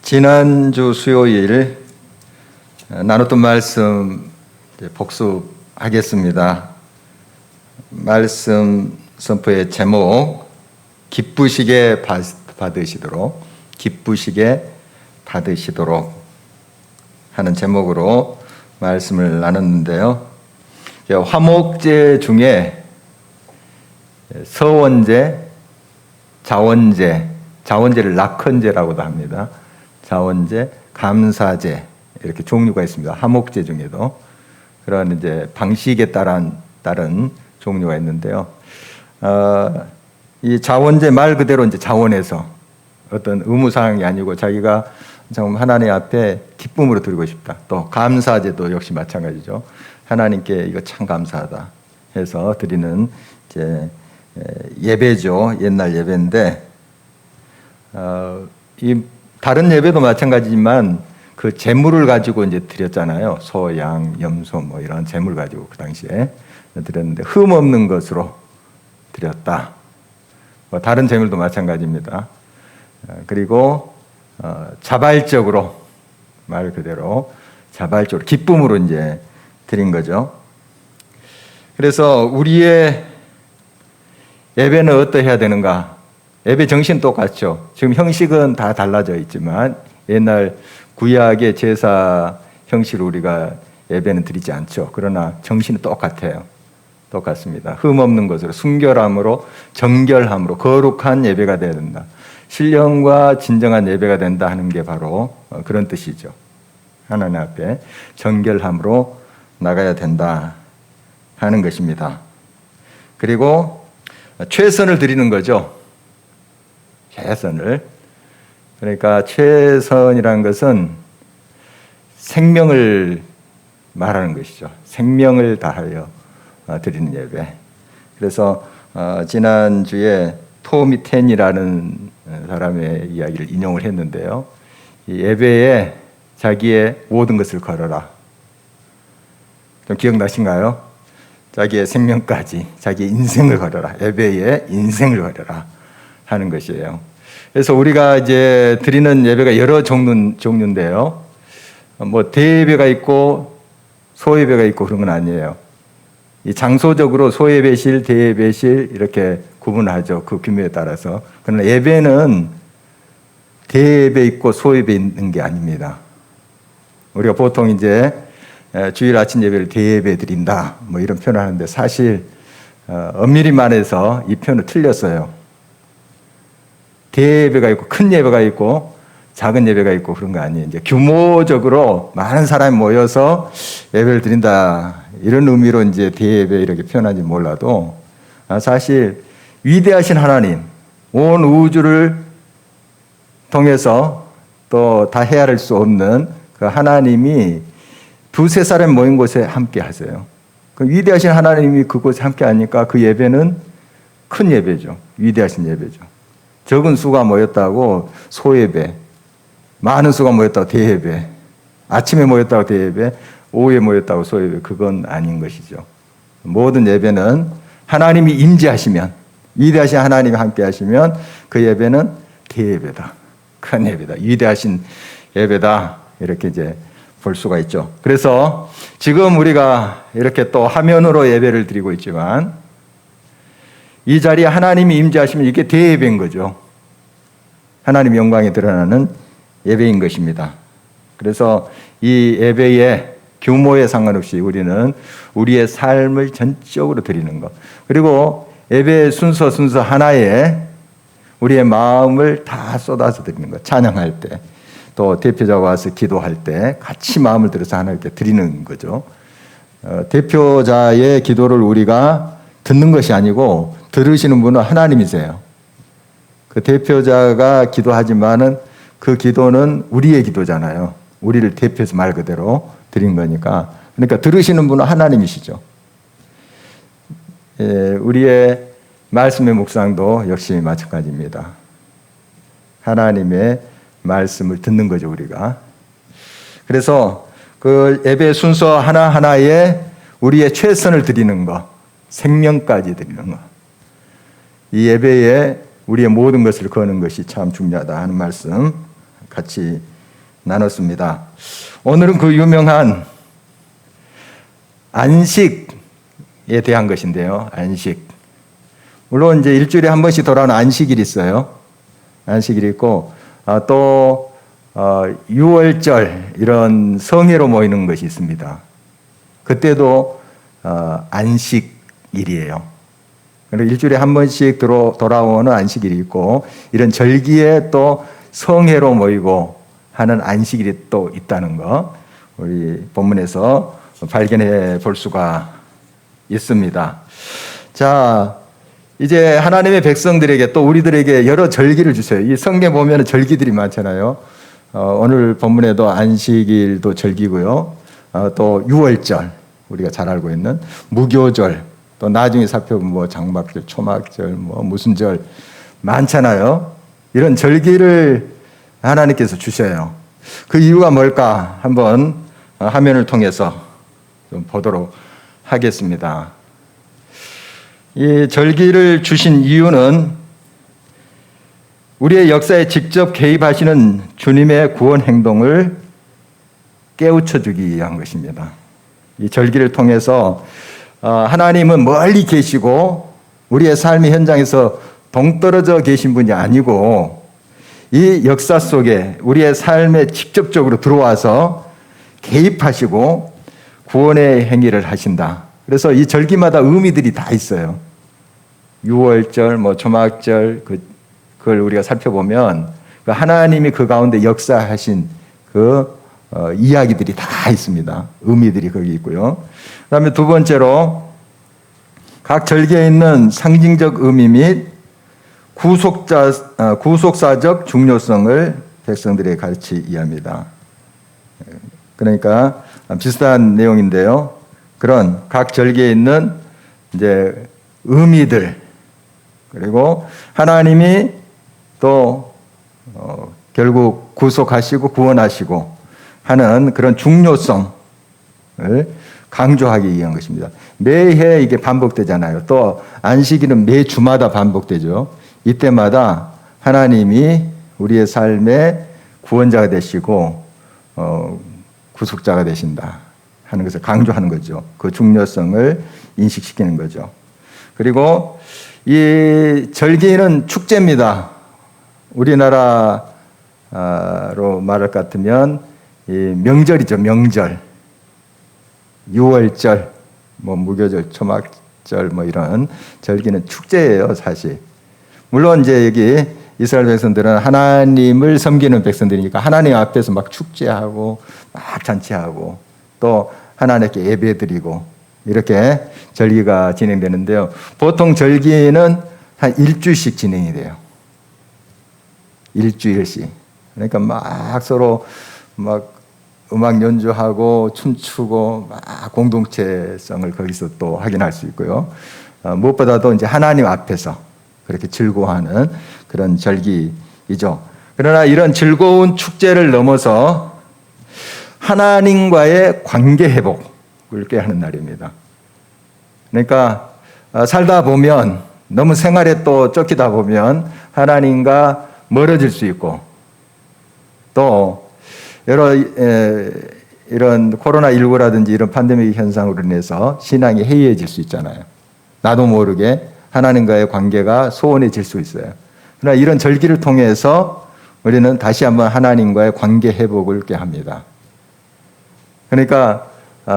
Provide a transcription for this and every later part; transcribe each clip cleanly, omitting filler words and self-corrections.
지난주 수요일 나눴던 말씀 복습하겠습니다. 말씀 선포의 제목, 기쁘시게 받으시도록 하는 제목으로 말씀을 나눴는데요. 화목제 중에 서원제, 자원제를 낙헌제라고도 합니다. 자원제, 감사제 이렇게 종류가 있습니다. 화목제 중에도 그런 이제 방식에 따른 종류가 있는데요. 이 자원제 말 그대로 이제 자원에서 어떤 의무사항이 아니고 자기가 정말 하나님 앞에 기쁨으로 드리고 싶다. 또 감사제도 역시 마찬가지죠. 하나님께 이거 참 감사하다 해서 드리는 이제 예배죠. 옛날 예배인데 이 다른 예배도 마찬가지지만 그 재물을 가지고 이제 드렸잖아요. 소, 양, 염소 뭐 이런 재물 가지고 그 당시에 드렸는데 흠 없는 것으로 드렸다. 뭐 다른 재물도 마찬가지입니다. 그리고 자발적으로 말 그대로 자발적으로 기쁨으로 이제 드린 거죠. 그래서 우리의 예배는 어떠해야 되는가? 예배 정신 똑같죠. 지금 형식은 다 달라져 있지만 옛날 구약의 제사 형식으로 우리가 예배는 드리지 않죠. 그러나 정신은 똑같습니다. 흠 없는 것으로 순결함으로 정결함으로 거룩한 예배가 되어야 된다. 신령과 진정한 예배가 된다 하는 게 바로 그런 뜻이죠. 하나님 앞에 정결함으로 나가야 된다 하는 것입니다. 그리고 최선을 드리는 거죠. 최선을. 그러니까 최선이라는 것은 생명을 말하는 것이죠. 생명을 다하여 드리는 예배. 그래서 지난주에 토미 텐이라는 사람의 이야기를 인용을 했는데요. 이 예배에 자기의 모든 것을 걸어라. 좀 기억나신가요? 자기의 생명까지, 자기의 인생을 걸어라. 예배에 인생을 걸어라 하는 것이에요. 그래서 우리가 이제 드리는 예배가 여러 종류인데요. 뭐 대예배가 있고 소예배가 있고 그런 건 아니에요. 이 장소적으로 소예배실, 대예배실 이렇게 구분하죠. 그 규모에 따라서. 그러나 예배는 대예배 있고 소예배 있는 게 아닙니다. 우리가 보통 이제 주일 아침 예배를 대예배 드린다 뭐 이런 표현을 하는데 사실 엄밀히 말해서 이 표현은 틀렸어요. 대예배가 있고 큰 예배가 있고 작은 예배가 있고 그런 거 아니에요. 이제 규모적으로 많은 사람이 모여서 예배를 드린다 이런 의미로 이제 대예배 이렇게 표현하지 몰라도 사실 위대하신 하나님, 온 우주를 통해서 또 다 헤아릴 수 없는 그 하나님이 두세 사람 모인 곳에 함께 하세요. 그 위대하신 하나님이 그곳에 함께 하니까 그 예배는 큰 예배죠. 위대하신 예배죠. 적은 수가 모였다고 소예배, 많은 수가 모였다고 대예배, 아침에 모였다고 대예배, 오후에 모였다고 소예배, 그건 아닌 것이죠. 모든 예배는 하나님이 임재하시면, 위대하신 하나님이 함께 하시면 그 예배는 대예배다. 큰 예배다. 위대하신 예배다. 이렇게 이제 볼 수가 있죠. 그래서 지금 우리가 이렇게 또 화면으로 예배를 드리고 있지만 이 자리에 하나님이 임재하시면 이게 대예배인 거죠. 하나님의 영광이 드러나는 예배인 것입니다. 그래서 이 예배의 규모에 상관없이 우리는 우리의 삶을 전적으로 드리는 것. 그리고 예배의 순서 하나에 우리의 마음을 다 쏟아서 드리는 것. 찬양할 때, 또 대표자가 와서 기도할 때 같이 마음을 들여서 하나님께 드리는 거죠. 대표자의 기도를 우리가 듣는 것이 아니고 들으시는 분은 하나님이세요. 그 대표자가 기도하지만은 그 기도는 우리의 기도잖아요. 우리를 대표해서 말 그대로 드린 거니까. 그러니까 들으시는 분은 하나님이시죠. 우리의 말씀의 묵상도 역시 마찬가지입니다. 하나님의 말씀을 듣는 거죠, 우리가. 그래서 그 예배 순서 하나하나에 우리의 최선을 드리는 것, 생명까지 드리는 것. 이 예배에 우리의 모든 것을 거는 것이 참 중요하다 하는 말씀 같이 나눴습니다. 오늘은 그 유명한 안식에 대한 것인데요. 안식. 물론 이제 일주일에 한 번씩 돌아오는 안식일이 있어요. 안식일이 있고 또 6월절 이런 성회로 모이는 것이 있습니다. 그때도 안식일이에요. 그리고 일주일에 한 번씩 돌아오는 안식일이 있고 이런 절기에 또 성회로 모이고 하는 안식일이 또 있다는 거 우리 본문에서 발견해 볼 수가 있습니다. 자, 이제 하나님의 백성들에게 또 우리들에게 여러 절기를 주세요. 이 성경에 보면 절기들이 많잖아요. 오늘 본문에도 안식일도 절기고요. 또 6월절 우리가 잘 알고 있는 무교절 또 나중에 살펴보면 뭐 장막절, 초막절, 뭐 무슨 절 많잖아요. 이런 절기를 하나님께서 주셔요. 그 이유가 뭘까 한번 화면을 통해서 좀 보도록 하겠습니다. 이 절기를 주신 이유는 우리의 역사에 직접 개입하시는 주님의 구원 행동을 깨우쳐 주기 위한 것입니다. 이 절기를 통해서 하나님은 멀리 계시고 우리의 삶의 현장에서 동떨어져 계신 분이 아니고 이 역사 속에 우리의 삶에 직접적으로 들어와서 개입하시고 구원의 행위를 하신다. 그래서 이 절기마다 의미들이 다 있어요. 6월절, 뭐 초막절 그걸 우리가 살펴보면 하나님이 그 가운데 역사하신 그 이야기들이 다 있습니다. 의미들이 거기 있고요. 그다음에 두 번째로 각 절기에 있는 상징적 의미 및 구속사적 중요성을 백성들에게 가르치기 위함이다. 그러니까 비슷한 내용인데요. 그런 각 절기에 있는 이제 의미들 그리고 하나님이 또 결국 구속하시고 구원하시고 하는 그런 중요성을 강조하기 위한 것입니다. 매해 이게 반복되잖아요. 또 안식일은 매주마다 반복되죠. 이때마다 하나님이 우리의 삶의 구원자가 되시고 구속자가 되신다 하는 것을 강조하는 거죠. 그 중요성을 인식시키는 거죠. 그리고 이 절기는 축제입니다. 우리나라로 말할 것 같으면 이 명절이죠. 명절. 6월절, 뭐 무교절, 초막절 뭐 이런 절기는 축제예요, 사실. 물론 이제 여기 이스라엘 백성들은 하나님을 섬기는 백성들이니까 하나님 앞에서 막 축제하고 막 잔치하고 또 하나님께 예배드리고 이렇게 절기가 진행되는데요. 보통 절기는 한 일주일씩 진행이 돼요. 일주일씩. 그러니까 막 서로 막 음악 연주하고 춤추고 막 공동체성을 거기서 또 확인할 수 있고요. 무엇보다도 이제 하나님 앞에서 그렇게 즐거워하는 그런 절기이죠. 그러나 이런 즐거운 축제를 넘어서 하나님과의 관계 회복을 꾀하는 날입니다. 그러니까 살다 보면 너무 생활에 또 쫓기다 보면 하나님과 멀어질 수 있고 또 여러 이런 코로나19라든지 이런 팬데믹 현상으로 인해서 신앙이 해이해질 수 있잖아요. 나도 모르게 하나님과의 관계가 소원해질 수 있어요. 그러나 이런 절기를 통해서 우리는 다시 한번 하나님과의 관계 회복을 꾀합니다. 그러니까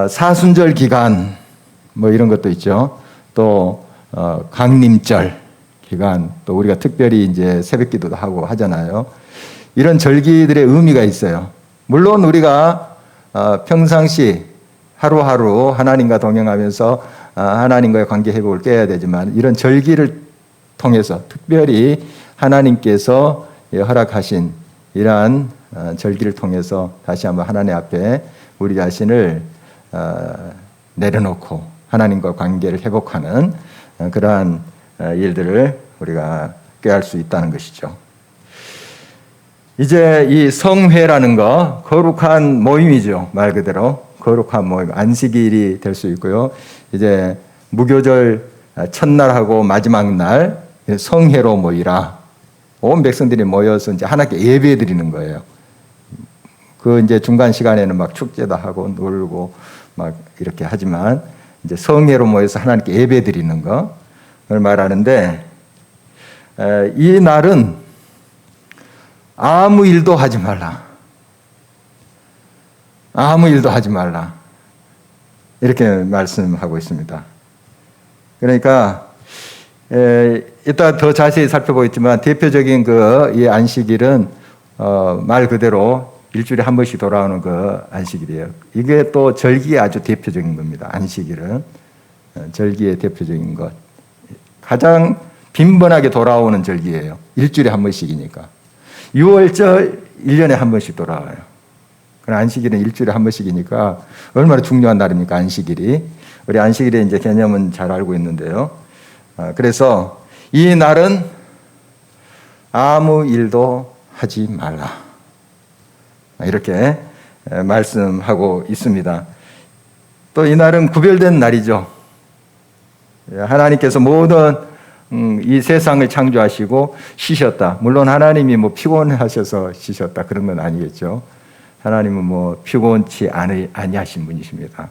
사순절 기간 뭐 이런 것도 있죠. 또 강림절 기간 또 우리가 특별히 이제 새벽기도도 하고 하잖아요. 이런 절기들의 의미가 있어요. 물론 우리가 평상시 하루하루 하나님과 동행하면서 하나님과의 관계 회복을 꾀해야 되지만 이런 절기를 통해서 특별히 하나님께서 허락하신 이러한 절기를 통해서 다시 한번 하나님 앞에 우리 자신을 내려놓고 하나님과 관계를 회복하는 그러한 일들을 우리가 꾀할 수 있다는 것이죠. 이제 이 성회라는 거 거룩한 모임이죠. 말 그대로 거룩한 모임, 안식일이 될 수 있고요. 이제 무교절 첫날하고 마지막 날 성회로 모이라. 온 백성들이 모여서 이제 하나님께 예배 드리는 거예요. 그 이제 중간 시간에는 막 축제도 하고 놀고 막 이렇게 하지만 이제 성회로 모여서 하나님께 예배 드리는 거를 말하는데, 이 날은 아무 일도 하지 말라. 아무 일도 하지 말라. 이렇게 말씀하고 있습니다. 그러니까 이따 더 자세히 살펴보겠지만 대표적인 이 안식일은 말 그대로 일주일에 한 번씩 돌아오는 그 안식일이에요. 이게 또 절기의 아주 대표적인 겁니다. 안식일은 절기의 대표적인 것. 가장 빈번하게 돌아오는 절기예요. 일주일에 한 번씩이니까. 6월절 1년에 한 번씩 돌아와요. 그럼 안식일은 일주일에 한 번씩이니까 얼마나 중요한 날입니까, 안식일이. 우리 안식일의 이제 개념은 잘 알고 있는데요. 그래서 이 날은 아무 일도 하지 말라. 이렇게 말씀하고 있습니다. 또 이 날은 구별된 날이죠. 하나님께서 모든 이 세상을 창조하시고 쉬셨다. 물론 하나님이 뭐 피곤하셔서 쉬셨다 그런 건 아니겠죠. 하나님은 뭐 피곤치 아니하신 분이십니다.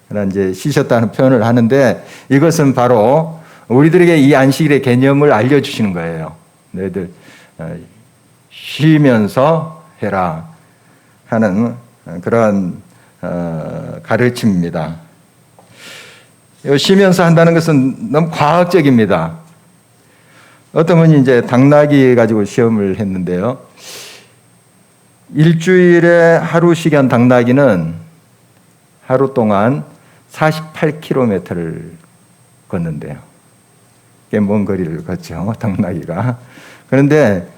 그러나 이제 쉬셨다는 표현을 하는데 이것은 바로 우리들에게 이 안식일의 개념을 알려주시는 거예요. 너희들 쉬면서 해라 하는 그런 가르침입니다. 쉬면서 한다는 것은 너무 과학적입니다. 어떤 분이 이제 당나귀 가지고 시험을 했는데요. 일주일에 하루 쉬게 한 당나귀는 하루 동안 48km를 걷는데요. 꽤 먼 거리를 걷죠, 당나귀가. 그런데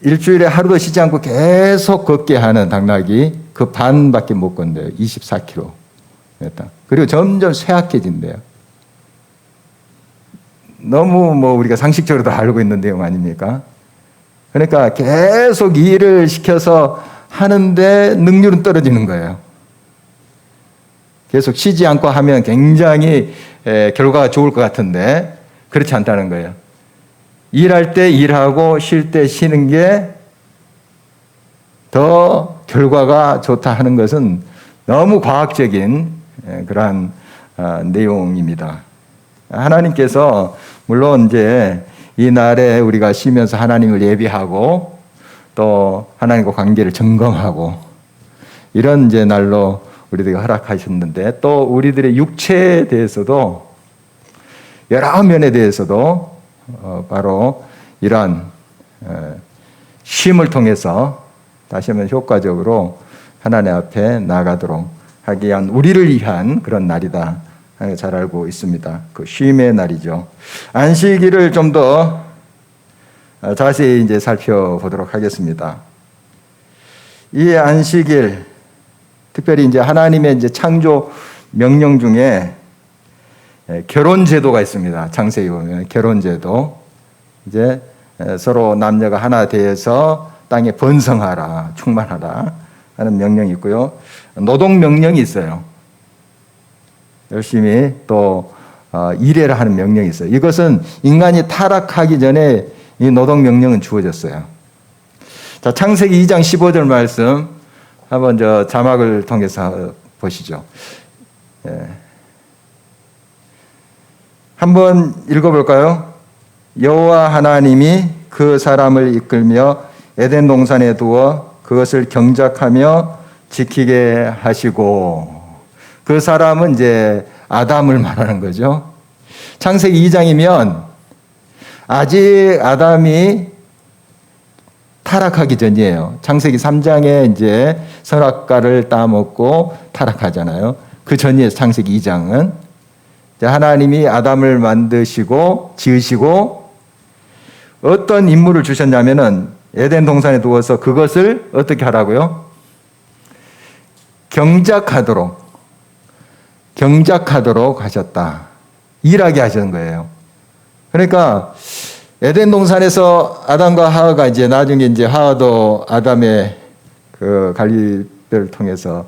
일주일에 하루도 쉬지 않고 계속 걷게 하는 당나귀 그 반밖에 못 건대요. 24km. 그리고 점점 쇠약해진대요. 너무 뭐 우리가 상식적으로 다 알고 있는 내용 아닙니까? 그러니까 계속 일을 시켜서 하는데 능률은 떨어지는 거예요. 계속 쉬지 않고 하면 굉장히 결과가 좋을 것 같은데 그렇지 않다는 거예요. 일할 때 일하고 쉴 때 쉬는 게 더 결과가 좋다 하는 것은 너무 과학적인 그러한 내용입니다. 하나님께서 물론 이제 이 날에 우리가 쉬면서 하나님을 예배하고 또 하나님과 관계를 점검하고 이런 이제 날로 우리들에게 허락하셨는데 또 우리들의 육체에 대해서도 여러 면에 대해서도 바로 이러한 쉼을 통해서 다시 한번 효과적으로 하나님 앞에 나가도록 하기 위한 우리를 위한 그런 날이다. 잘 알고 있습니다. 그 쉼의 날이죠. 안식일을 좀 더 자세히 이제 살펴보도록 하겠습니다. 이 안식일, 특별히 이제 하나님의 이제 창조 명령 중에 결혼 제도가 있습니다. 창세기 보면 결혼 제도. 이제 서로 남녀가 하나 되어서 땅에 번성하라, 충만하라 하는 명령이 있고요. 노동 명령이 있어요. 열심히 또 일해라 하는 명령이 있어요. 이것은 인간이 타락하기 전에 이 노동 명령은 주어졌어요. 자, 창세기 2장 15절 말씀 한번 자막을 통해서 보시죠. 한번 읽어볼까요? 여호와 하나님이 그 사람을 이끌며 에덴 동산에 두어 그것을 경작하며 지키게 하시고, 그 사람은 이제 아담을 말하는 거죠. 창세기 2장이면 아직 아담이 타락하기 전이에요. 창세기 3장에 이제 선악과를 따먹고 타락하잖아요. 그 전이에요. 창세기 2장은 하나님이 아담을 만드시고 지으시고 어떤 임무를 주셨냐면은 에덴 동산에 두어서 그것을 어떻게 하라고요? 경작하도록 하셨다. 일하게 하시는 거예요. 그러니까 에덴 동산에서 아담과 하와가 이제 나중에 이제 하와도 아담의 그 갈릴뼈를 통해서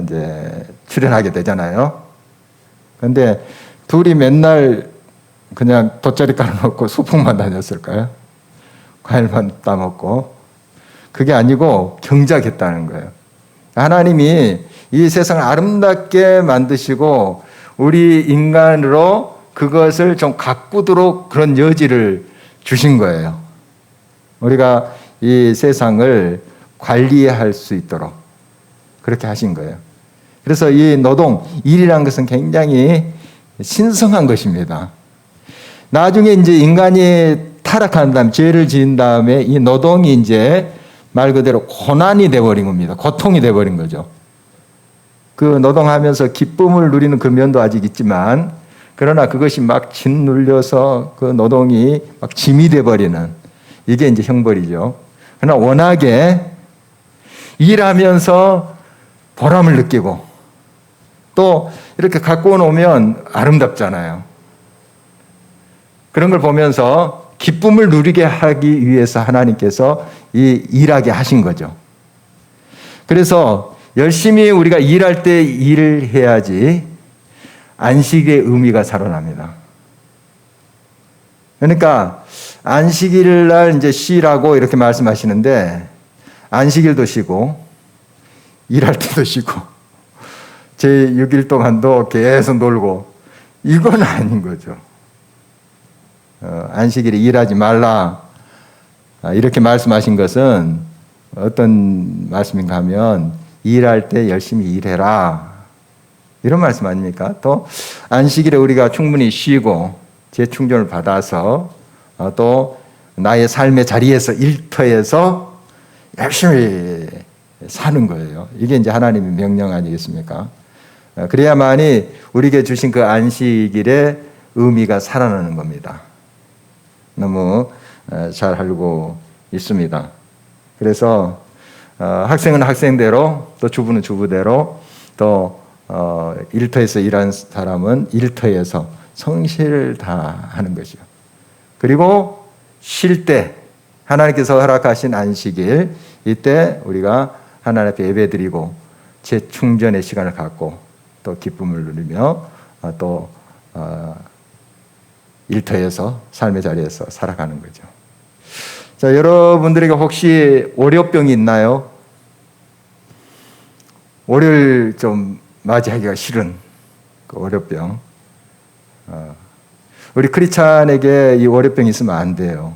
이제 출현하게 되잖아요. 그런데 둘이 맨날 그냥 돗자리 깔아놓고 소풍만 다녔을까요? 과일만 따먹고. 그게 아니고 경작했다는 거예요. 하나님이 이 세상을 아름답게 만드시고 우리 인간으로 그것을 좀 가꾸도록 그런 여지를 주신 거예요. 우리가 이 세상을 관리할 수 있도록 그렇게 하신 거예요. 그래서 이 노동, 일이라는 것은 굉장히 신성한 것입니다. 나중에 이제 인간이 타락한 다음, 죄를 지은 다음에 이 노동이 이제 말 그대로 고난이 돼버린 겁니다. 고통이 돼버린 거죠. 그 노동하면서 기쁨을 누리는 그 면도 아직 있지만, 그러나 그것이 막 짓눌려서 그 노동이 막 짐이 돼버리는, 이게 이제 형벌이죠. 그러나 워낙에 일하면서 보람을 느끼고 또 이렇게 갖고 오면 아름답잖아요. 그런 걸 보면서 기쁨을 누리게 하기 위해서 하나님께서 일하게 하신 거죠. 그래서 열심히 우리가 일할 때 일을 해야지 안식의 의미가 살아납니다. 그러니까 안식일 날 이제 쉬라고 이렇게 말씀하시는데, 안식일도 쉬고 일할 때도 쉬고 제 6일 동안도 계속 놀고, 이건 아닌 거죠. 안식일에 일하지 말라 이렇게 말씀하신 것은 어떤 말씀인가 하면, 일할 때 열심히 일해라 이런 말씀 아닙니까? 또 안식일에 우리가 충분히 쉬고 재충전을 받아서 또 나의 삶의 자리에서 일터에서 열심히 사는 거예요. 이게 이제 하나님의 명령 아니겠습니까? 그래야만이 우리에게 주신 그 안식일의 의미가 살아나는 겁니다. 너무 잘 알고 있습니다. 그래서 학생은 학생대로, 또 주부는 주부대로, 또 일터에서 일하는 사람은 일터에서 성실을 다하는 것이요. 그리고 쉴 때 하나님께서 허락하신 안식일, 이때 우리가 하나님 앞에 예배드리고 재충전의 시간을 갖고 또 기쁨을 누리며 또 일터에서, 삶의 자리에서 살아가는 거죠. 자, 여러분들에게 혹시 월요병이 있나요? 월요일 좀 맞이하기가 싫은 그 월요병. 우리 크리스찬에게 이 월요병이 있으면 안 돼요.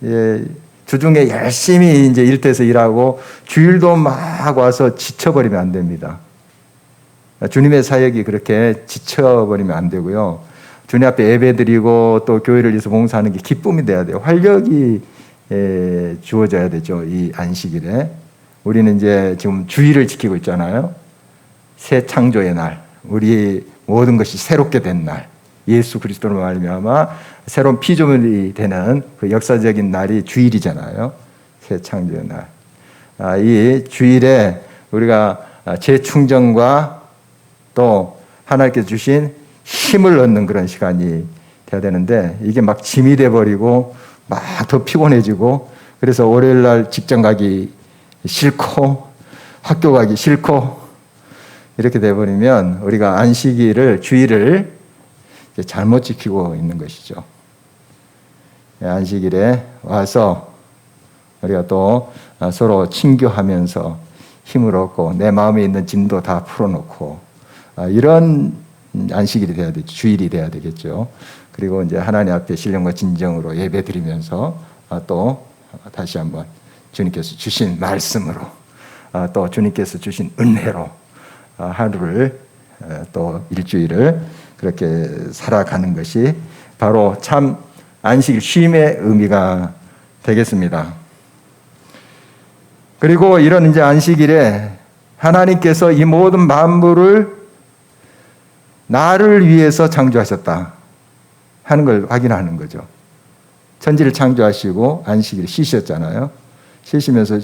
예, 주중에 열심히 이제 일터에서 일하고 주일도 막 와서 지쳐버리면 안 됩니다. 주님의 사역이 그렇게 지쳐버리면 안 되고요. 주님 앞에 예배드리고 또 교회를 위해서 봉사하는 게 기쁨이 돼야 돼요. 활력이 주어져야 되죠. 이 안식일에. 우리는 이제 지금 주일을 지키고 있잖아요. 새 창조의 날, 우리 모든 것이 새롭게 된 날, 예수 그리스도로 말미암아 새로운 피조물이 되는 그 역사적인 날이 주일이잖아요. 새 창조의 날. 이 주일에 우리가 재충전과 또 하나님께서 주신 힘을 얻는 그런 시간이 돼야 되는데, 이게 막 짐이 돼버리고 막 더 피곤해지고, 그래서 월요일 날 직장 가기 싫고 학교 가기 싫고 이렇게 돼버리면 우리가 안식일을, 주일을 잘못 지키고 있는 것이죠. 안식일에 와서 우리가 또 서로 친교하면서 힘을 얻고 내 마음에 있는 짐도 다 풀어놓고, 이런 안식일이 돼야 되죠. 주일이 돼야 되겠죠. 그리고 이제 하나님 앞에 신령과 진정으로 예배드리면서 또 다시 한번 주님께서 주신 말씀으로, 또 주님께서 주신 은혜로 하루를, 또 일주일을 그렇게 살아가는 것이 바로 참 안식일, 쉼의 의미가 되겠습니다. 그리고 이런 이제 안식일에 하나님께서 이 모든 만물을 나를 위해서 창조하셨다 하는 걸 확인하는 거죠. 천지를 창조하시고 안식일 쉬셨잖아요. 쉬시면서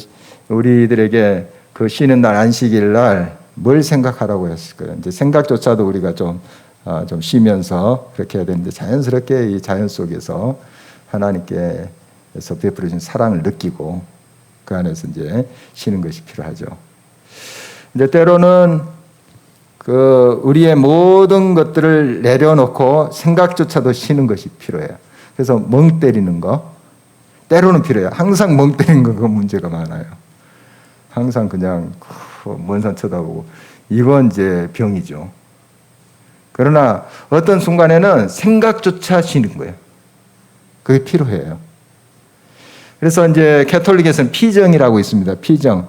우리들에게 그 쉬는 날, 안식일 날 뭘 생각하라고 했을까요? 이제 생각조차도 우리가 좀 쉬면서 그렇게 해야 되는데, 자연스럽게 이 자연 속에서 하나님께서 베풀어 주신 사랑을 느끼고 그 안에서 이제 쉬는 것이 필요하죠. 이제 때로는 우리의 모든 것들을 내려놓고 생각조차도 쉬는 것이 필요해요. 그래서 멍 때리는 거, 때로는 필요해요. 항상 멍 때리는 거 그 문제가 많아요. 항상 그냥 먼 산 쳐다보고 이건 이제 병이죠. 그러나 어떤 순간에는 생각조차 쉬는 거예요. 그게 필요해요. 그래서 이제 캐톨릭에서는 피정이라고 있습니다. 피정.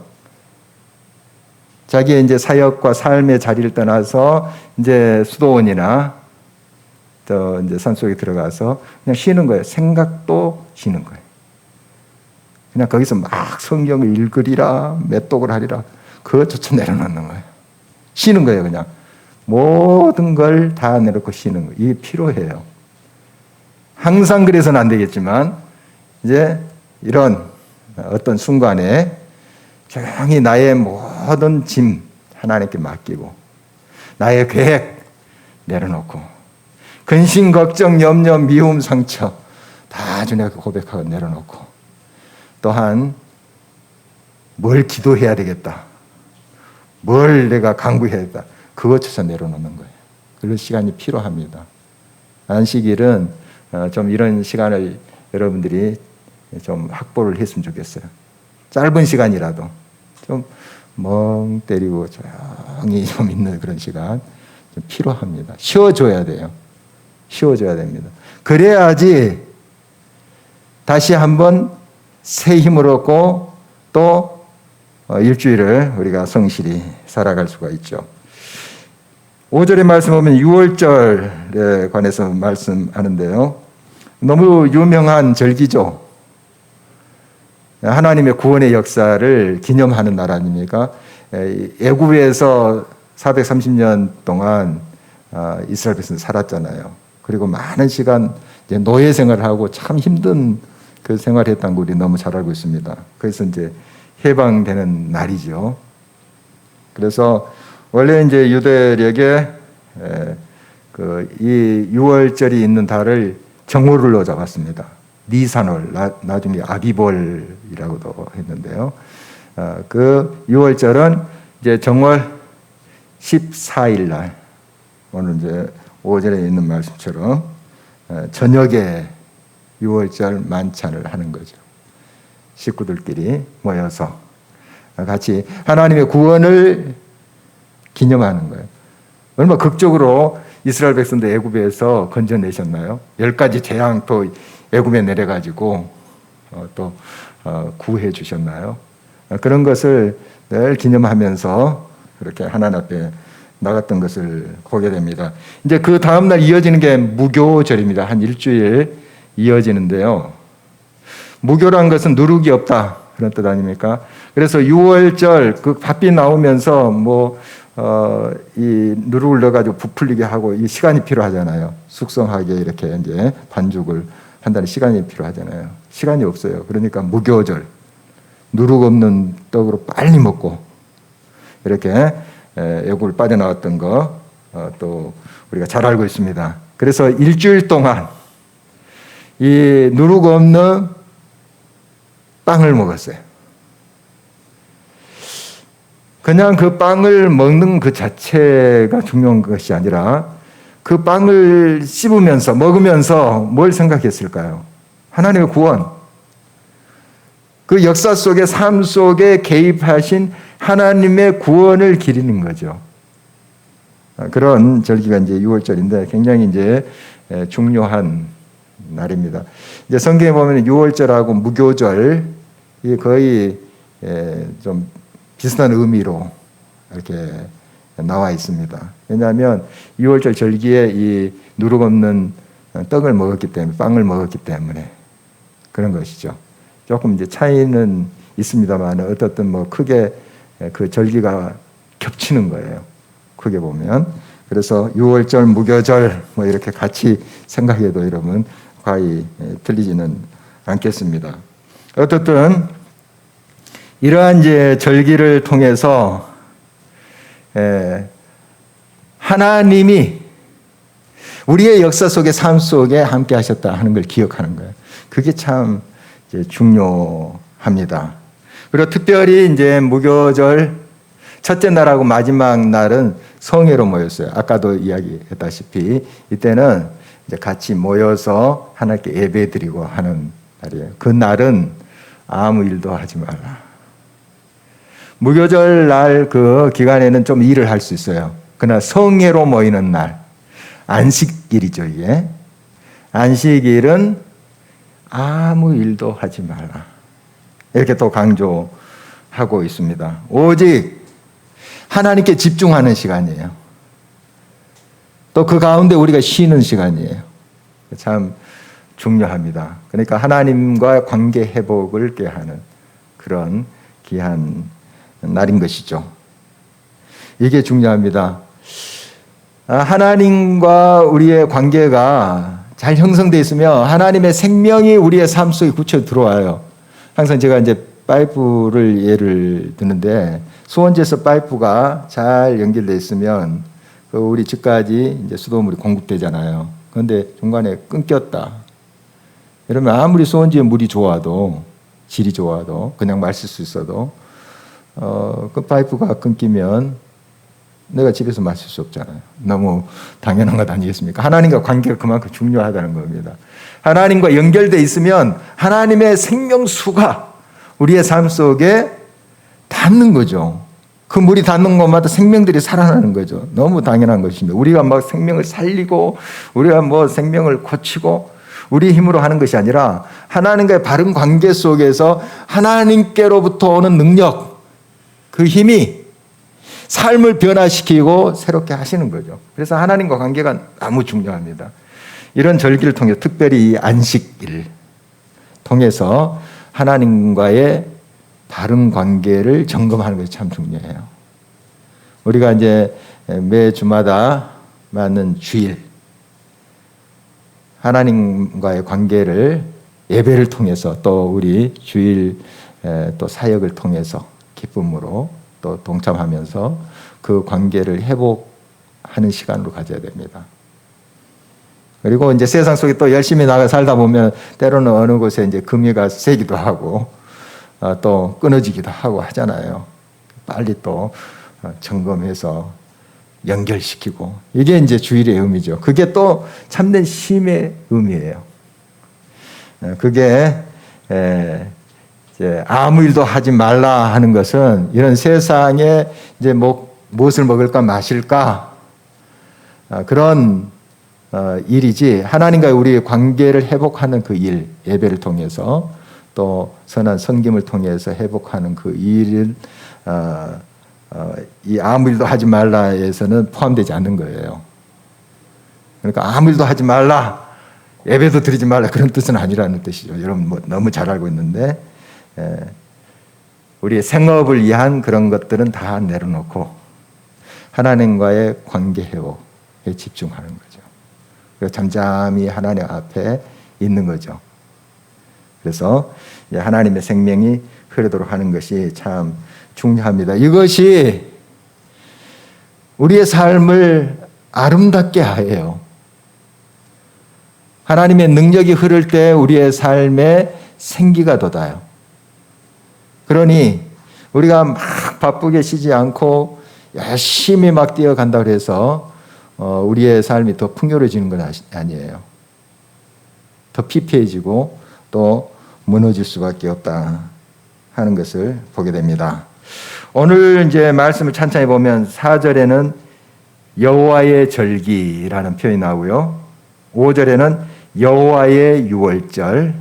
자기의 이제 사역과 삶의 자리를 떠나서 이제 수도원이나 또 이제 산속에 들어가서 그냥 쉬는 거예요. 생각도 쉬는 거예요. 그냥 거기서 막 성경을 읽으리라, 메독을 하리라, 그것조차 내려놓는 거예요. 쉬는 거예요, 그냥. 모든 걸 다 내놓고 쉬는 거예요. 이게 필요해요. 항상 그래서는 안 되겠지만, 이제 이런 어떤 순간에 조용히 나의 모든 짐 하나님께 맡기고, 나의 계획 내려놓고, 근심, 걱정, 염려, 미움, 상처 다 주님께 고백하고 내려놓고, 또한 뭘 기도해야 되겠다, 뭘 내가 강구해야 겠다, 그것조차 내려놓는 거예요. 그런 시간이 필요합니다. 안식일은 좀 이런 시간을 여러분들이 좀 확보를 했으면 좋겠어요. 짧은 시간이라도 좀 멍 때리고 조용히 좀 있는 그런 시간 좀 필요합니다. 쉬어줘야 돼요. 쉬어줘야 됩니다. 그래야지 다시 한번 새 힘을 얻고 또 일주일을 우리가 성실히 살아갈 수가 있죠. 5절의 말씀 보면 6월절에 관해서 말씀하는데요. 너무 유명한 절기죠. 하나님의 구원의 역사를 기념하는 날 아닙니까? 애굽에서 430년 동안 이스라엘 백성이 살았잖아요. 그리고 많은 시간 노예 생활을 하고 참 힘든 그 생활을 했다는 거 우리 너무 잘 알고 있습니다. 그래서 이제 해방되는 날이죠. 그래서 원래 이제 유대력에 이 6월절이 있는 달을 정월로 잡았습니다. 니산월, 나중에 아비벌이라고도 했는데요. 그 6월절은 이제 정월 14일 날, 오늘 이제 5절에 있는 말씀처럼 저녁에 6월절 만찬을 하는 거죠. 식구들끼리 모여서 같이 하나님의 구원을 기념하는 거예요. 얼마나 극적으로 이스라엘 백성들 애굽에서 건져내셨나요? 10가지 재앙 또 애굽에 내려가지고 또 구해 주셨나요? 그런 것을 늘 기념하면서 그렇게 하나님 앞에 나갔던 것을 보게 됩니다. 이제 그 다음날 이어지는 게 무교절입니다. 한 일주일 이어지는데요. 무교란 것은 누룩이 없다 그런 뜻 아닙니까? 그래서 6월절 그 밥이 나오면서 이 누룩을 넣어가지고 부풀리게 하고 이 시간이 필요하잖아요. 숙성하게 이렇게 이제 반죽을 한다는 시간이 필요하잖아요. 시간이 없어요. 그러니까 무교절, 누룩 없는 떡으로 빨리 먹고 이렇게 애굽을 빠져나왔던 거 또 우리가 잘 알고 있습니다. 그래서 일주일 동안 이 누룩 없는 빵을 먹었어요. 그냥 그 빵을 먹는 그 자체가 중요한 것이 아니라 그 빵을 씹으면서 먹으면서 뭘 생각했을까요? 하나님의 구원. 그 역사 속에 삶 속에 개입하신 하나님의 구원을 기리는 거죠. 그런 절기가 이제 6월절인데 굉장히 이제 중요한 날입니다. 이제 성경에 보면 6월절하고 무교절 거의 좀 비슷한 의미로 이렇게 나와 있습니다. 왜냐하면 6월절 절기에 이 누룩 없는 떡을 먹었기 때문에, 빵을 먹었기 때문에 그런 것이죠. 조금 이제 차이는 있습니다만 어떻든 크게 그 절기가 겹치는 거예요. 크게 보면. 그래서 6월절, 무교절 이렇게 같이 생각해도 여러분 과히 틀리지는 않겠습니다. 어떻든 이러한 이제 절기를 통해서 하나님이 우리의 역사 속의 삶 속에 함께 하셨다 하는 걸 기억하는 거예요. 그게 참 이제 중요합니다. 그리고 특별히 이제 무교절 첫째 날하고 마지막 날은 성회로 모였어요. 아까도 이야기했다시피 이때는 이제 같이 모여서 하나님께 예배드리고 하는 날이에요. 그 날은 아무 일도 하지 말라. 무교절 날 그 기간에는 좀 일을 할 수 있어요. 그러나 성회로 모이는 날, 안식일이죠, 이게. 안식일은 아무 일도 하지 말라. 이렇게 또 강조하고 있습니다. 오직 하나님께 집중하는 시간이에요. 또 그 가운데 우리가 쉬는 시간이에요. 참 중요합니다. 그러니까 하나님과 관계 회복을 꾀하는 그런 귀한 날인 것이죠. 이게 중요합니다. 하나님과 우리의 관계가 잘 형성되어 있으면 하나님의 생명이 우리의 삶 속에 굳혀 들어와요. 항상 제가 이제 파이프를 예를 드는데 수원지에서 파이프가 잘 연결되어 있으면 우리 집까지 이제 수도물이 공급되잖아요. 그런데 중간에 끊겼다. 이러면 아무리 수원지에 물이 좋아도 질이 좋아도 그냥 마실 수 있어도 그 파이프가 끊기면 내가 집에서 마실 수 없잖아요. 너무 당연한 것 아니겠습니까? 하나님과 관계가 그만큼 중요하다는 겁니다. 하나님과 연결되어 있으면 하나님의 생명수가 우리의 삶 속에 닿는 거죠. 그 물이 닿는 곳마다 생명들이 살아나는 거죠. 너무 당연한 것입니다. 우리가 막 생명을 살리고 우리가 뭐 생명을 고치고 우리 힘으로 하는 것이 아니라 하나님과의 바른 관계 속에서 하나님께로부터 오는 능력, 그 힘이 삶을 변화시키고 새롭게 하시는 거죠. 그래서 하나님과 관계가 너무 중요합니다. 이런 절기를 통해 특별히 이 안식일 통해서 하나님과의 바른 관계를 점검하는 것이 참 중요해요. 우리가 이제 매 주마다 맞는 주일, 하나님과의 관계를 예배를 통해서 또 우리 주일 또 사역을 통해서 기쁨으로 또 동참하면서 그 관계를 회복하는 시간으로 가져야 됩니다. 그리고 이제 세상 속에 또 열심히 나가 살다 보면 때로는 어느 곳에 이제 금이가 새기도 하고 또 끊어지기도 하고 하잖아요. 빨리 또 점검해서 연결시키고 이게 이제 주일의 의미죠. 그게 또 참된 쉼의 의미예요. 그게 이제 아무 일도 하지 말라 하는 것은 이런 세상에 이제 무엇을 먹을까 마실까 그런 일이지 하나님과 우리의 관계를 회복하는 그 일, 예배를 통해서 또 선한 섬김을 통해서 회복하는 그 일을 이 아무 일도 하지 말라에서는 포함되지 않는 거예요. 그러니까 아무 일도 하지 말라, 예배도 드리지 말라 그런 뜻은 아니라는 뜻이죠. 여러분 너무 잘 알고 있는데 우리의 생업을 위한 그런 것들은 다 내려놓고 하나님과의 관계 회복에 집중하는 거죠. 그래서 잠잠히 하나님 앞에 있는 거죠. 그래서 하나님의 생명이 흐르도록 하는 것이 참 중요합니다. 이것이 우리의 삶을 아름답게 해요. 하나님의 능력이 흐를 때 우리의 삶에 생기가 돋아요. 그러니 우리가 막 바쁘게 쉬지 않고 열심히 막 뛰어간다고 해서 우리의 삶이 더 풍요로워지는 건 아니에요. 더 피폐해지고 또 무너질 수밖에 없다 하는 것을 보게 됩니다. 오늘 이제 말씀을 찬찬히 보면 4절에는 여호와의 절기라는 표현이 나오고요. 5절에는 여호와의 유월절,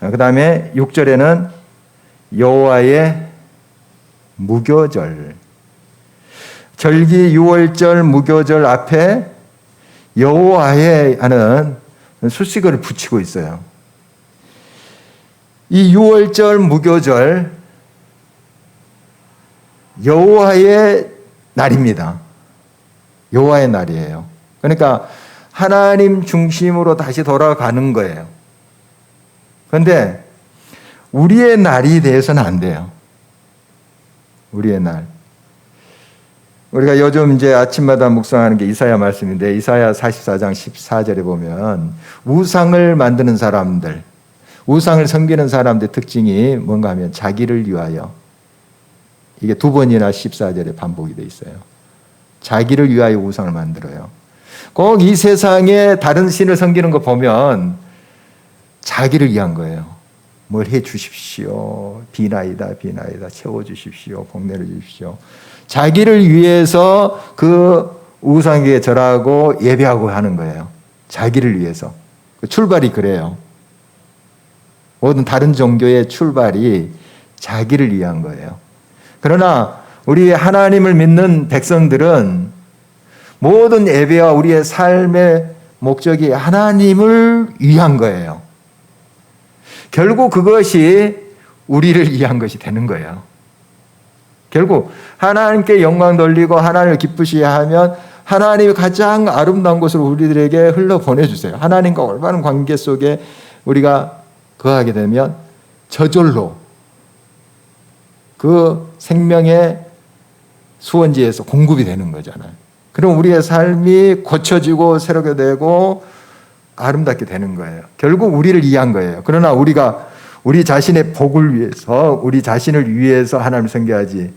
그 다음에 6절에는 여호와의 무교절. 절기, 유월절, 무교절 앞에 여호와의 하는 수식어를 붙이고 있어요. 이 유월절, 무교절 여호와의 날입니다. 여호와의 날이에요. 그러니까 하나님 중심으로 다시 돌아가는 거예요. 그런데 우리의 날이 돼서는 안 돼요. 우리의 날. 우리가 요즘 이제 아침마다 묵상하는 게 이사야 말씀인데 이사야 44장 14절에 보면 우상을 만드는 사람들, 우상을 섬기는 사람들의 특징이 뭔가 하면 자기를 위하여, 이게 두 번이나 14절에 반복이 돼 있어요. 자기를 위하여 우상을 만들어요. 꼭 이 세상에 다른 신을 섬기는 거 보면 자기를 위한 거예요. 뭘 해 주십시오. 비나이다, 비나이다. 채워주십시오. 복내려 주십시오. 자기를 위해서 그 우상에게 절하고 예배하고 하는 거예요. 자기를 위해서. 출발이 그래요. 모든 다른 종교의 출발이 자기를 위한 거예요. 그러나 우리 하나님을 믿는 백성들은 모든 예배와 우리의 삶의 목적이 하나님을 위한 거예요. 결국 그것이 우리를 위한 것이 되는 거예요. 결국 하나님께 영광 돌리고 하나님을 기쁘시게 하면 하나님이 가장 아름다운 곳으로 우리들에게 흘러보내주세요. 하나님과 올바른 관계 속에 우리가 거하게 되면 저절로 그 생명의 수원지에서 공급이 되는 거잖아요. 그럼 우리의 삶이 고쳐지고 새롭게 되고 아름답게 되는 거예요. 결국 우리를 위한 거예요. 그러나 우리가 우리 자신의 복을 위해서, 우리 자신을 위해서 하나님을 섬겨야지,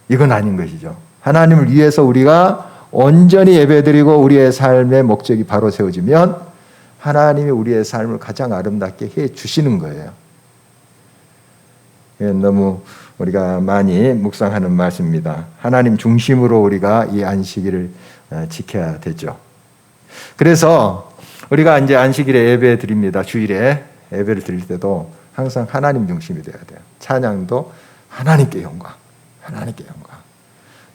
이건 아닌 것이죠. 하나님을 위해서 우리가 온전히 예배드리고 우리의 삶의 목적이 바로 세워지면 하나님이 우리의 삶을 가장 아름답게 해 주시는 거예요. 너무 우리가 많이 묵상하는 말씀입니다. 하나님 중심으로 우리가 이 안식일을 지켜야 되죠. 그래서 우리가 이제 안식일에 예배 드립니다. 주일에 예배를 드릴 때도 항상 하나님 중심이 되어야 돼요. 찬양도 하나님께 영광, 하나님께 영광.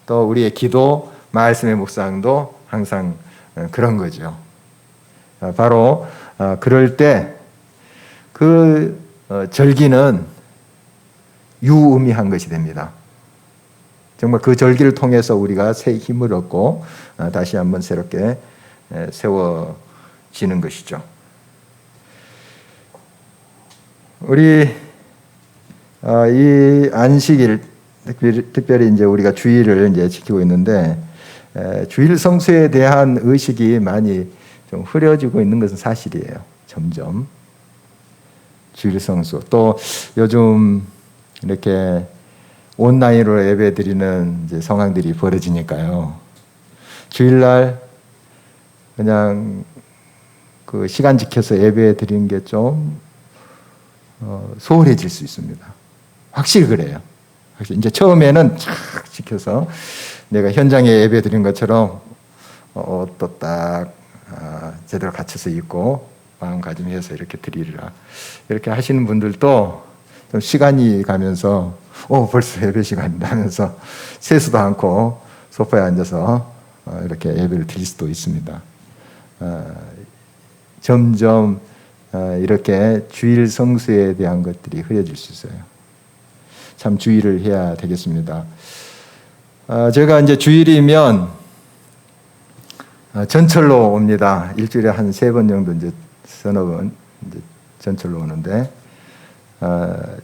또 우리의 기도, 말씀의 묵상도 항상 그런 거죠. 바로 그럴 때 그 절기는 유의미한 것이 됩니다. 정말 그 절기를 통해서 우리가 새 힘을 얻고 다시 한번 새롭게 세워지는 것이죠. 우리 이 안식일, 특별히 이제 우리가 주일을 이제 지키고 있는데 주일 성수에 대한 의식이 많이 좀 흐려지고 있는 것은 사실이에요. 점점 주일 성수, 또 요즘 이렇게 온라인으로 예배드리는 이제 상황들이 벌어지니까요. 주일날 그냥 그 시간 지켜서 예배 드리는 게 좀 소홀해질 수 있습니다. 확실히 그래요. 확실히 이제 처음에는 착 지켜서 내가 현장에 예배 드린 것처럼 옷도 딱 제대로 갖춰서 입고 마음가짐해서 이렇게 드리리라. 이렇게 하시는 분들도 좀 시간이 가면서 벌써 예배 시간이다 하면서 세수도 않고 소파에 앉아서 이렇게 예배를 드릴 수도 있습니다. 점점 이렇게 주일 성수에 대한 것들이 흐려질 수 있어요. 참 주의를 해야 되겠습니다. 제가 이제 주일이면 전철로 옵니다. 일주일에 한 3번 정도 이제 서너 번 이제 전철로 오는데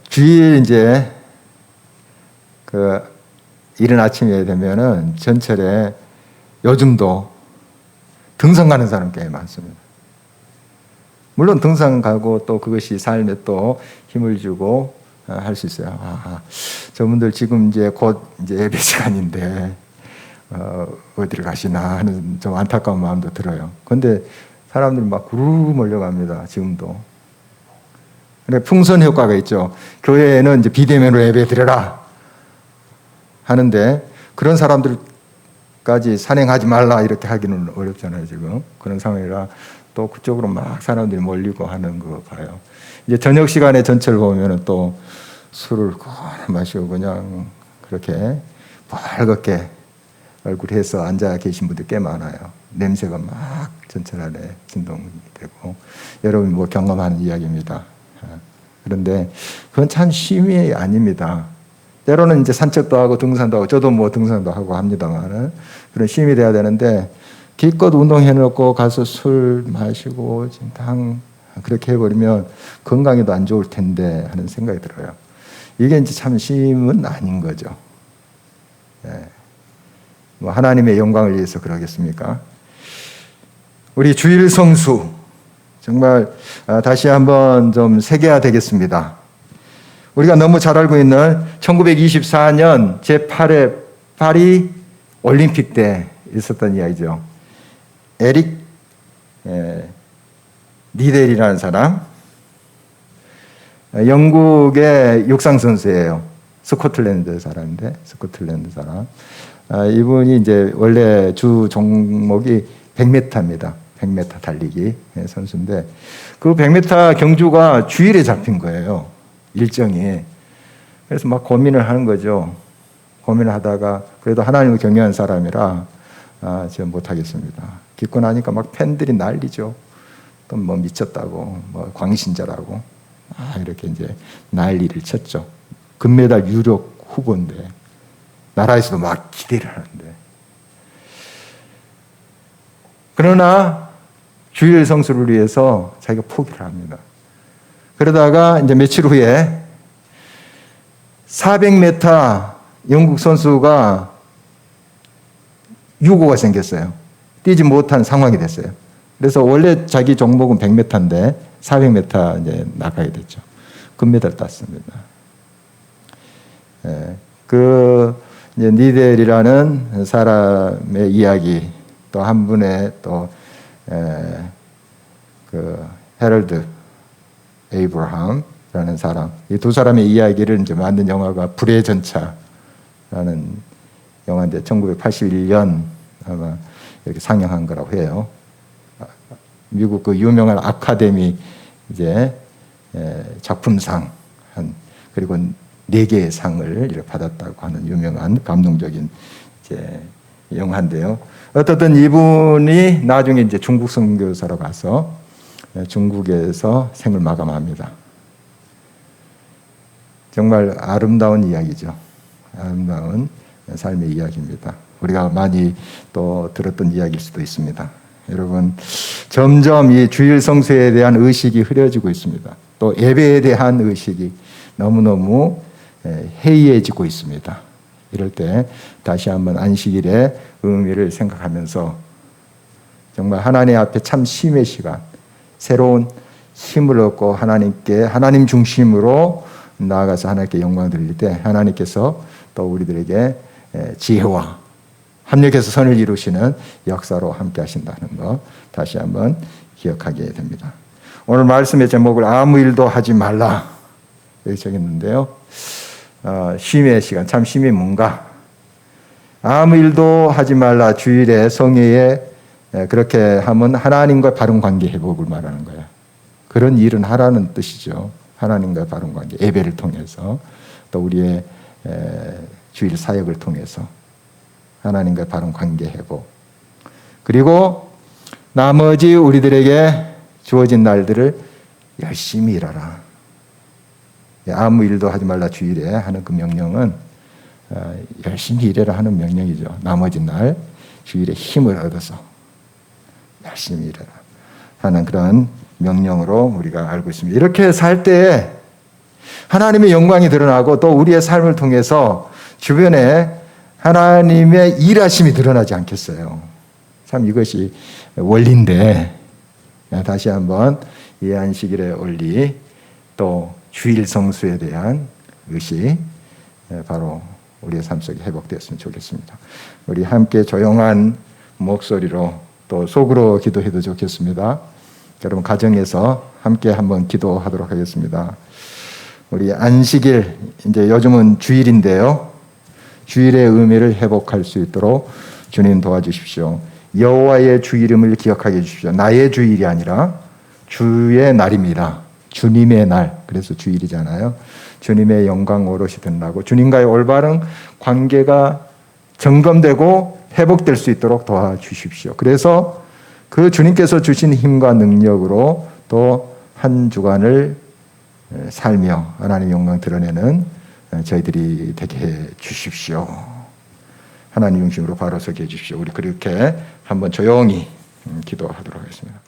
주일 이제 그 이른 아침에 되면은 전철에 요즘도 등산 가는 사람 꽤 많습니다. 물론 등산 가고 또 그것이 삶에 또 힘을 주고 할 수 있어요. 저분들 지금 이제 곧 이제 예배 시간인데 어디를 가시나 하는 좀 안타까운 마음도 들어요. 그런데 사람들이 막 구르르 몰려갑니다. 지금도. 근데 풍선 효과가 있죠. 교회에는 이제 비대면으로 예배 드려라 하는데 그런 사람들까지 산행하지 말라 이렇게 하기는 어렵잖아요. 지금 그런 상황이라 또 그쪽으로 막 사람들이 몰리고 하는 거 봐요. 이제 저녁 시간에 전철 보면은 또 술을 마시고 그냥 그렇게 벌겋게 얼굴해서 앉아 계신 분들 꽤 많아요. 냄새가 막 전철 안에 진동이 되고 여러분이 뭐 경험하는 이야기입니다. 그런데 그건 참 쉼이 아닙니다. 때로는 이제 산책도 하고 등산도 하고 저도 뭐 등산도 하고 합니다만 그런 쉼이 돼야 되는데 기껏 운동해놓고 가서 술 마시고 진탕 그렇게 해버리면 건강에도 안 좋을 텐데 하는 생각이 들어요. 이게 이제 참 쉼은 아닌 거죠. 네. 뭐 하나님의 영광을 위해서 그러겠습니까? 우리 주일 성수 정말 다시 한번 좀 새겨야 되겠습니다. 우리가 너무 잘 알고 있는 1924년 제8회 파리 올림픽 때 있었던 이야기죠. 에릭 니델이라는 사람, 영국의 육상 선수예요. 스코틀랜드 사람인데, 스코틀랜드 사람. 이분이 이제 원래 주 종목이 100m입니다. 100m 달리기 선수인데, 그 100m 경주가 주일에 잡힌 거예요. 일정이. 그래서 막 고민을 하는 거죠. 고민을 하다가 그래도 하나님을 경외한 사람이라 제가 못하겠습니다. 기고 나니까 막 팬들이 난리죠. 또 뭐 미쳤다고, 뭐 광신자라고 이렇게 이제 난리를 쳤죠. 금메달 유력 후보인데 나라에서도 막 기대를 하는데, 그러나 주일 성수를 위해서 자기가 포기를 합니다. 그러다가 이제 며칠 후에 400m 영국 선수가 유고가 생겼어요. 뛰지 못한 상황이 됐어요. 그래서 원래 자기 종목은 100m인데 400m 이제 나가게 됐죠. 금메달 땄습니다. 그 이제 니델이라는 사람의 이야기, 또 한 분의 그 헤럴드 에이브러함이라는 사람, 이 두 사람의 이야기를 이제 만든 영화가 불의 전차라는 영화인데 1981년 아마 이렇게 상영한 거라고 해요. 미국 그 유명한 아카데미 이제 작품상 그리고 4개의 상을 이렇게 받았다고 하는 유명한 감동적인 이제 영화인데요. 어떻든 이분이 나중에 이제 중국 선교사로 가서 중국에서 생을 마감합니다. 정말 아름다운 이야기죠. 아름다운 삶의 이야기입니다. 우리가 많이 또 들었던 이야기일 수도 있습니다. 여러분, 점점 이 주일 성수에 대한 의식이 흐려지고 있습니다. 또 예배에 대한 의식이 너무너무 해이해지고 있습니다. 이럴 때 다시 한번 안식일의 의미를 생각하면서 정말 하나님 앞에 참 쉼의 시간, 새로운 힘을 얻고 하나님 중심으로 나아가서 하나님께 영광 드릴 때 하나님께서 또 우리들에게 지혜와 합력해서 선을 이루시는 역사로 함께 하신다는 것 다시 한번 기억하게 됩니다. 오늘 말씀의 제목을 아무 일도 하지 말라 이렇게 적였는데요. 쉼의 시간, 참 쉼이 뭔가? 아무 일도 하지 말라. 주일에 성회에 그렇게 하면 하나님과 바른 관계 회복을 말하는 거예요. 그런 일은 하라는 뜻이죠. 하나님과 바른 관계, 예배를 통해서 또 우리의 주일 사역을 통해서 하나님과 바른 관계 회복. 그리고 나머지 우리들에게 주어진 날들을 열심히 일하라. 아무 일도 하지 말라 주일에 하는 그 명령은 열심히 일해라 하는 명령이죠. 나머지 날 주일에 힘을 얻어서 열심히 일해라 하는 그런 명령으로 우리가 알고 있습니다. 이렇게 살 때 하나님의 영광이 드러나고 또 우리의 삶을 통해서 주변에 하나님의 일하심이 드러나지 않겠어요. 참 이것이 원리인데 다시 한번 이 안식일의 원리 또 주일 성수에 대한 의식 바로 우리의 삶 속에 회복되었으면 좋겠습니다. 우리 함께 조용한 목소리로 또 속으로 기도해도 좋겠습니다. 여러분 가정에서 함께 한번 기도하도록 하겠습니다. 우리 안식일 이제 요즘은 주일인데요. 주일의 의미를 회복할 수 있도록 주님 도와주십시오. 여호와의 주 이름을 기억하게 해주십시오. 나의 주일이 아니라 주의 날입니다. 주님의 날, 그래서 주일이잖아요. 주님의 영광 오롯이 드러나고 주님과의 올바른 관계가 점검되고 회복될 수 있도록 도와주십시오. 그래서 그 주님께서 주신 힘과 능력으로 또 한 주간을 살며 하나님의 영광 드러내는 저희들이 되게 해 주십시오. 하나님 중심으로 바로 서게 해 주십시오. 우리 그렇게 한번 조용히 기도하도록 하겠습니다.